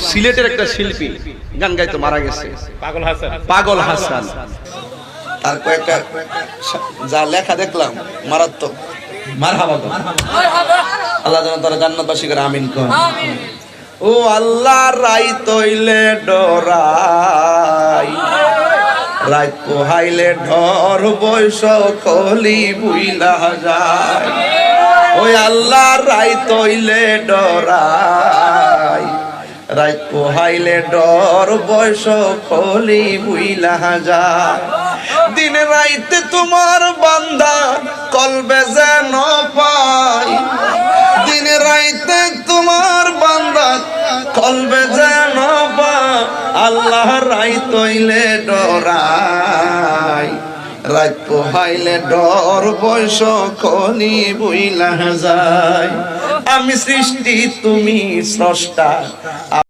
সিলেটের একটা শিল্পী গান গাইতে মারা গেছে, পাগল হাসান। আর কয়েকটা যা লেখা দেখলাম মারাত্মক। মারহাবা, আল্লাহ যেন তারা জান্নাতবাসী করে আমিন কর। ও আল্লাহ রাই তৈলে ডরাই, রাত পোহাইলে ঢর বৈশ কলি বুইলা যায়। ওই আল্লাহ রাই তৈলে ডরাই, রাত পোহাইলে ডর বৈশ কলি বুইলা যায়। দিন রাইতে তোমার বান্দা কলবে যেন পাই, দিন রাইতে তোমার বান্দা কলবে যেন পাই। আল্লাহ রাই তৈলে ডরাই, রাত পোহাইলে ডর বৈশ কলি বুইলা যায়। আমি সৃষ্টি তুমি স্রষ্টা।